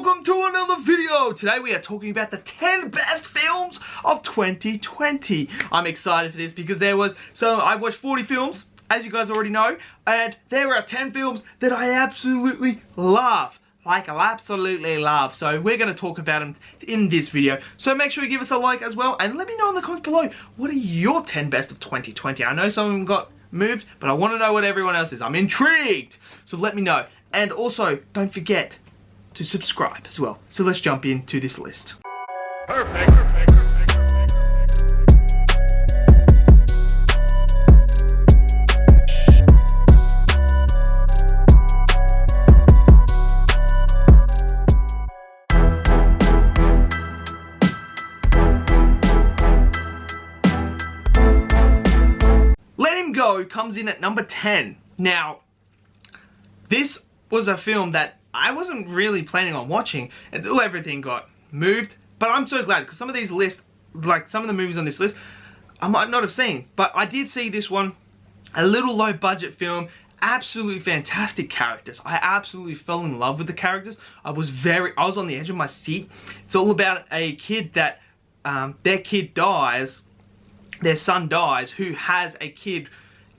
welcome to another video. Today we are talking about the 10 best films of 2020. I'm excited for this because I watched 40 films, as you guys already know, and there are 10 films that I absolutely love. Absolutely love. So we're going to talk about them in this video. So make sure you give us a like as well, and let me know in the comments below, what are your 10 best of 2020? I know some of them got moved, but I want to know what everyone else is. I'm intrigued. So let me know. And also, don't forget to subscribe as well. So let's jump into this list. Perfect. Let Him Go comes in at number 10. Now, this was a film that I wasn't really planning on watching until everything got moved. But I'm so glad, because some of these lists, like some of the movies on this list, I might not have seen. But I did see this one, a little low budget film, absolutely fantastic characters. I absolutely fell in love with the characters. I was on the edge of my seat. It's all about a kid that, their son dies, who has a kid,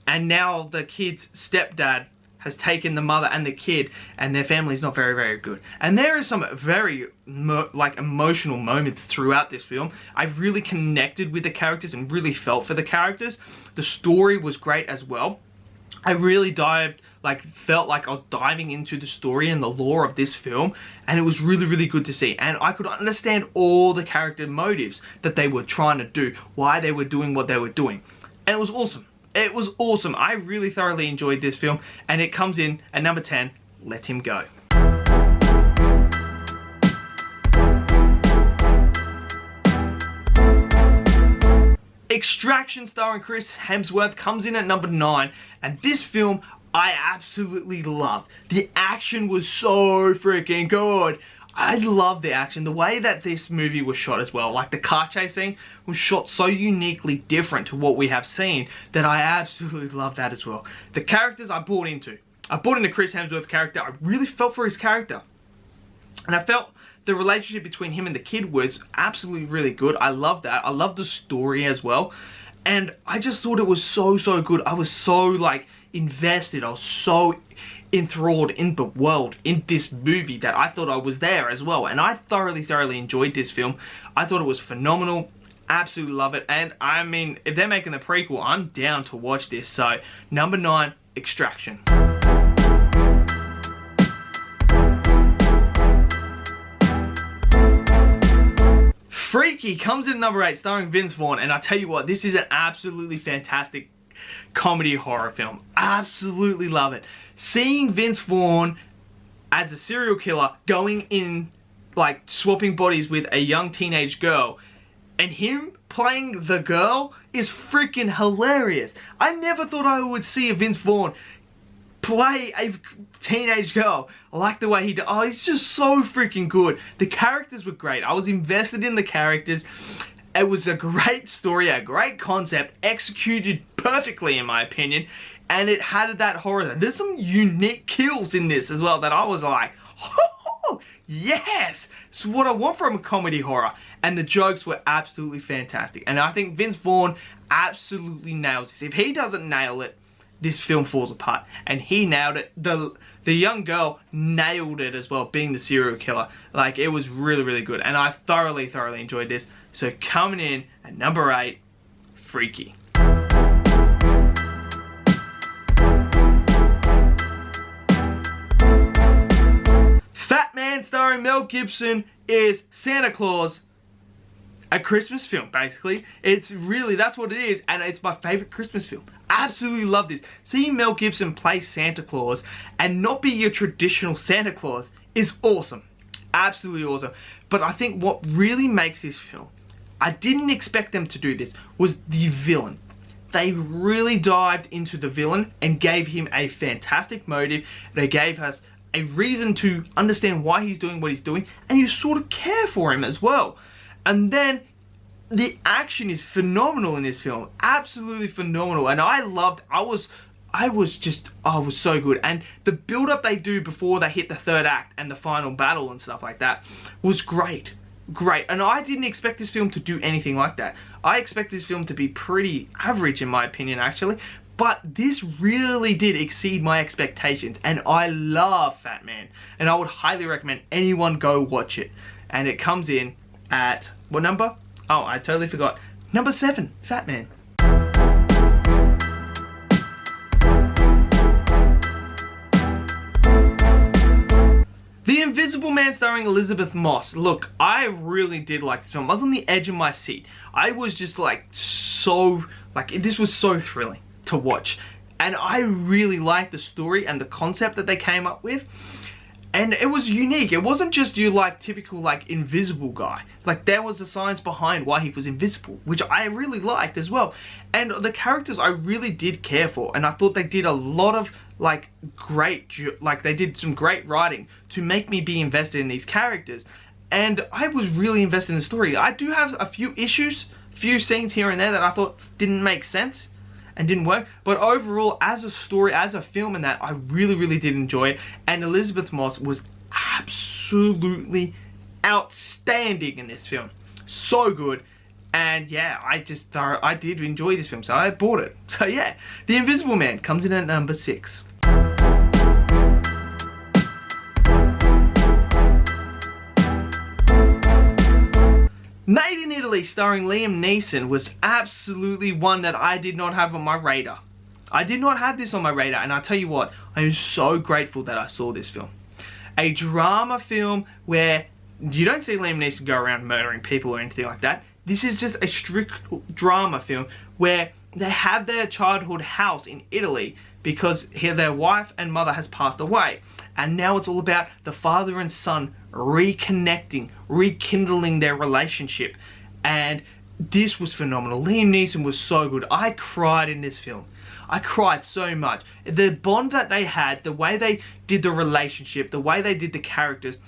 and now the kid's stepdad has taken the mother and the kid, and their family's not very, very good. And there is some very, emotional moments throughout this film. I really connected with the characters and really felt for the characters. The story was great as well. I really felt like I was diving into the story and the lore of this film, and it was really, really good to see. And I could understand all the character motives that they were trying to do, why they were doing what they were doing. And it was awesome. It was awesome. I really thoroughly enjoyed this film, and it comes in at number 10, Let Him Go. Extraction, starring Chris Hemsworth, comes in at number 9, and this film I absolutely love. The action was so freaking good. I love the action, the way that this movie was shot as well. Like the car chase scene was shot so uniquely different to what we have seen that I absolutely love that as well. The characters I bought into. Chris Hemsworth's character. I really felt for his character. And I felt the relationship between him and the kid was absolutely really good. I love that. I love the story as well. And I just thought it was so good. I was so invested. I was so enthralled in the world, in this movie, that I thought I was there as well. And I thoroughly enjoyed this film. I thought it was phenomenal. Absolutely love it. And I mean, if they're making the prequel, I'm down to watch this. So number 9, Extraction. Freaky comes in at number 8, starring Vince Vaughn. And I tell you what, this is an absolutely fantastic comedy horror film. Absolutely love it. Seeing Vince Vaughn as a serial killer going in, swapping bodies with a young teenage girl, and him playing the girl is freaking hilarious. I never thought I would see a Vince Vaughn play a teenage girl. I like the way he did. Oh, he's just so freaking good. The characters were great. I was invested in the characters. It was a great story, a great concept, executed perfectly in my opinion, and it had that horror. There's some unique kills in this as well that I was like, oh, yes, it's what I want from a comedy horror. And the jokes were absolutely fantastic. And I think Vince Vaughn absolutely nails this. If he doesn't nail it, this film falls apart. And he nailed it. The young girl nailed it as well, being the serial killer. It was really good. And I thoroughly enjoyed this. So coming in at number 8, Freaky. Fat Man, starring Mel Gibson, is Santa Claus, a Christmas film, basically. It's really, that's what it is, and it's my favorite Christmas film. Absolutely love this. Seeing Mel Gibson play Santa Claus and not be your traditional Santa Claus is awesome. Absolutely awesome. But I think what really makes this film, I didn't expect them to do this, was the villain. They really dived into the villain and gave him a fantastic motive. They gave us a reason to understand why he's doing what he's doing, and you sort of care for him as well. And then the action is phenomenal in this film. Absolutely phenomenal. And I I was so good. And the build-up they do before they hit the third act and the final battle and stuff like that was great. Great. And I didn't expect this film to do anything like that. I expected this film to be pretty average, in my opinion, actually. But this really did exceed my expectations. And I love Fat Man. And I would highly recommend anyone go watch it. And it comes in at, what number? Oh, I totally forgot. Number 7, Fat Man. The Invisible Man starring Elizabeth Moss. Look, I really did like this film. I was on the edge of my seat. I was just this was so thrilling to watch. And I really liked the story and the concept that they came up with. And it was unique. It wasn't just your typical invisible guy. There was a science behind why he was invisible, which I really liked as well. And the characters I really did care for, and I thought they did a lot of they did some great writing to make me be invested in these characters. And I was really invested in the story. I do have a few issues, few scenes here and there that I thought didn't make sense and didn't work, but overall, as a story, as a film and that, I really did enjoy it. And Elizabeth Moss was absolutely outstanding in this film. So good. And yeah, I did enjoy this film, so I bought it. So yeah, The Invisible Man comes in at number 6. Made in Italy, starring Liam Neeson, was absolutely one that I did not have on my radar. I did not have this on my radar, and I'll tell you what, I am so grateful that I saw this film. A drama film where you don't see Liam Neeson go around murdering people or anything like that. This is just a strict drama film where they have their childhood house in Italy because their wife and mother has passed away. And now it's all about the father and son reconnecting, rekindling their relationship. And this was phenomenal. Liam Neeson was so good. I cried in this film. I cried so much. The bond that they had, the way they did the relationship, the way they did the characters,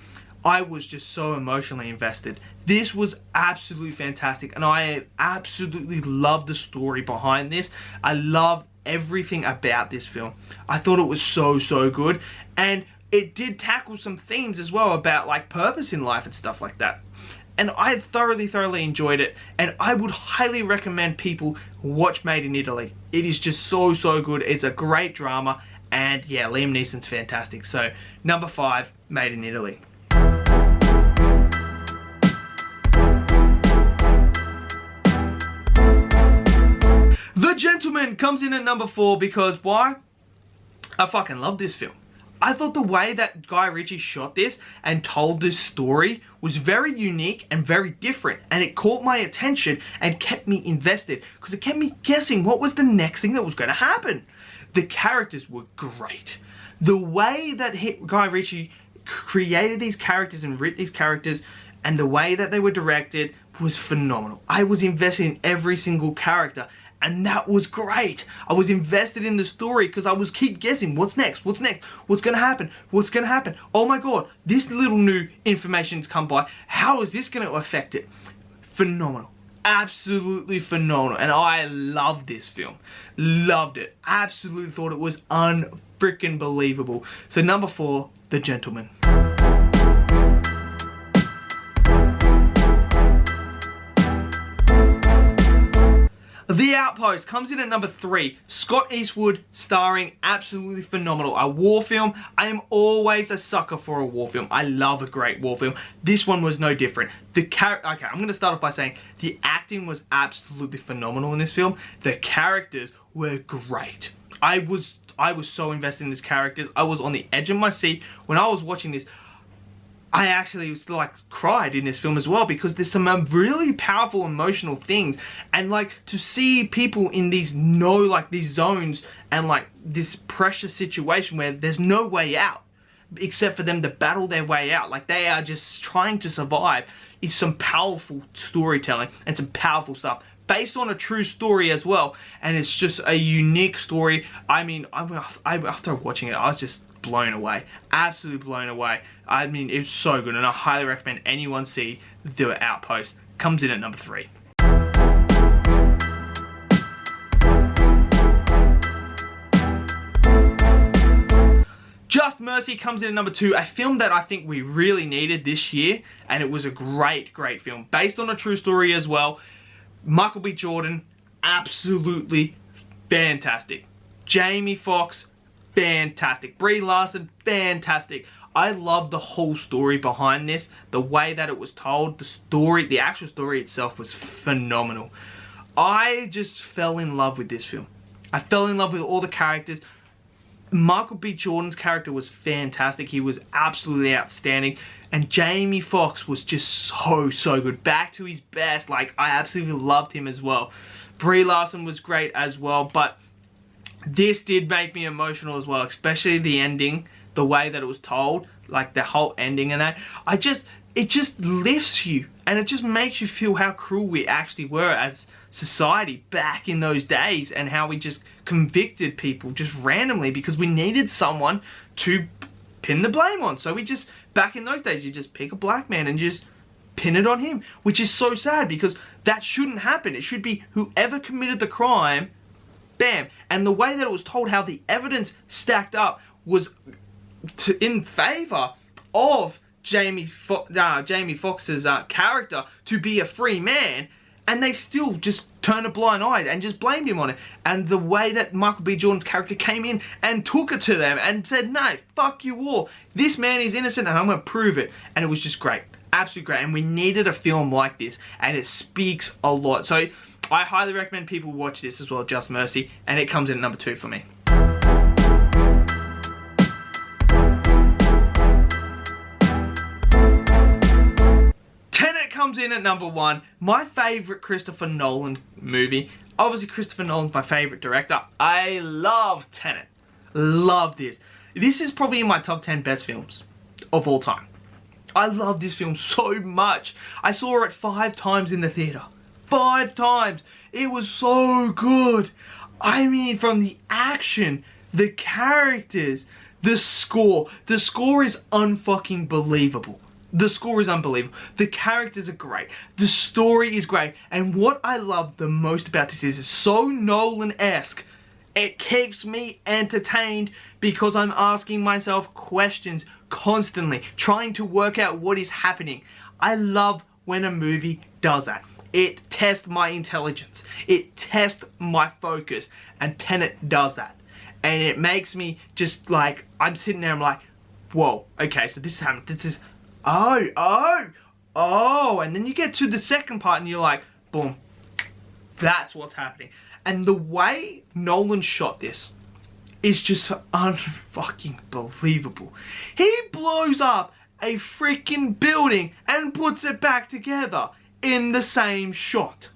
I was just so emotionally invested. This was absolutely fantastic, and I absolutely love the story behind this. I love everything about this film. I thought it was so good, and it did tackle some themes as well about purpose in life and stuff like that. And I thoroughly enjoyed it, and I would highly recommend people watch Made in Italy. It is just so good. It's a great drama, and yeah, Liam Neeson's fantastic. So number 5, Made in Italy. The Gentleman comes in at number 4 because why? I fucking love this film. I thought the way that Guy Ritchie shot this and told this story was very unique and very different, and it caught my attention and kept me invested because it kept me guessing what was the next thing that was going to happen. The characters were great. The way that Guy Ritchie created these characters and writ these characters and the way that they were directed was phenomenal. I was invested in every single character. And that was great. I was invested in the story because I was keep guessing, what's next? What's next? What's going to happen? What's going to happen? Oh my god, this little new information's come by. How is this going to affect it? Phenomenal. Absolutely phenomenal. And I loved this film. Loved it. Absolutely thought it was unfreaking believable. So number 4, The Gentleman. The Outpost comes in at number 3. Scott Eastwood starring, absolutely phenomenal. A war film. I am always a sucker for a war film. I love a great war film. This one was no different. Okay, I'm going to start off by saying the acting was absolutely phenomenal in this film. The characters were great. I was so invested in these characters. I was on the edge of my seat when I was watching this. I actually cried in this film as well because there's some really powerful emotional things, and to see people in these these zones and this precious situation where there's no way out except for them to battle their way out, they are just trying to survive, is some powerful storytelling and some powerful stuff based on a true story as well. And it's just a unique story. I mean, after watching it, I was just blown away. Absolutely blown away. I mean, it's so good, and I highly recommend anyone see The Outpost. Comes in at number 3. Mercy comes in at number 2, a film that I think we really needed this year, and it was a great, great film. Based on a true story as well. Michael B. Jordan, absolutely fantastic. Jamie Foxx, fantastic. Brie Larson, fantastic. I love the whole story behind this. The way that it was told, the story, the actual story itself was phenomenal. I just fell in love with this film. I fell in love with all the characters. Michael B. Jordan's character was fantastic. He was absolutely outstanding. And Jamie Foxx was just so good. Back to his best. Like, I absolutely loved him as well. Brie Larson was great as well. But this did make me emotional as well. Especially the ending. The way that it was told. Like, the whole ending and that. It just lifts you. And it just makes you feel how cruel we actually were as society back in those days, and how we just convicted people just randomly because we needed someone to pin the blame on. So we just, back in those days, you just pick a black man and just pin it on him, which is so sad because that shouldn't happen. It should be whoever committed the crime, bam. And the way that it was told, how the evidence stacked up was in favor of Jamie Foxx's character to be a free man. And they still just turned a blind eye and just blamed him on it. And the way that Michael B. Jordan's character came in and took it to them and said, no, fuck you all. This man is innocent and I'm going to prove it. And it was just great. Absolutely great. And we needed a film like this. And it speaks a lot. So I highly recommend people watch this as well, Just Mercy. And it comes in at number 2 for me. Comes in at number 1, my favorite Christopher Nolan movie. Obviously, Christopher Nolan's my favorite director. I love Tenet. Love this. This is probably in my top 10 best films of all time. I love this film so much. I saw it 5 times in the theater. 5 times. It was so good. I mean, from the action, the characters, the score. The score is unfucking believable. The score is unbelievable. The characters are great. The story is great. And what I love the most about this is it's so Nolan-esque. It keeps me entertained because I'm asking myself questions constantly, trying to work out what is happening. I love when a movie does that. It tests my intelligence. It tests my focus. And Tenet does that. And it makes me just like, I'm sitting there, I'm like, whoa, okay, so this is happening. This is... Oh, and then you get to the second part and you're like, boom, that's what's happening. And the way Nolan shot this is just unfucking believable. He blows up a freaking building and puts it back together in the same shot.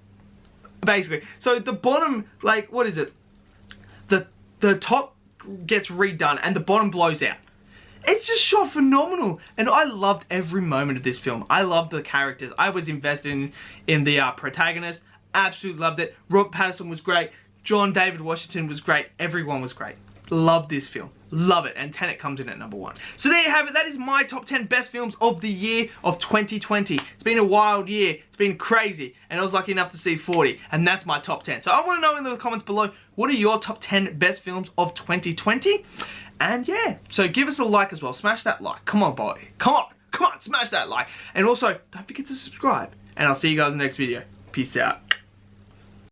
Basically. So the bottom, like, what is it? The top gets redone and the bottom blows out. It's just shot phenomenal, and I loved every moment of this film. I loved the characters. I was invested in the protagonist. Absolutely loved it. Robert Pattinson was great. John David Washington was great. Everyone was great. Love this film. Love it. And Tenet comes in at number 1. So there you have it. That is my top 10 best films of the year of 2020. It's been a wild year. It's been crazy. And I was lucky enough to see 40. And that's my top 10. So I want to know in the comments below, what are your top 10 best films of 2020? And yeah, so give us a like as well. Smash that like. Come on, boy. Come on, smash that like. And also, don't forget to subscribe. And I'll see you guys in the next video. Peace out.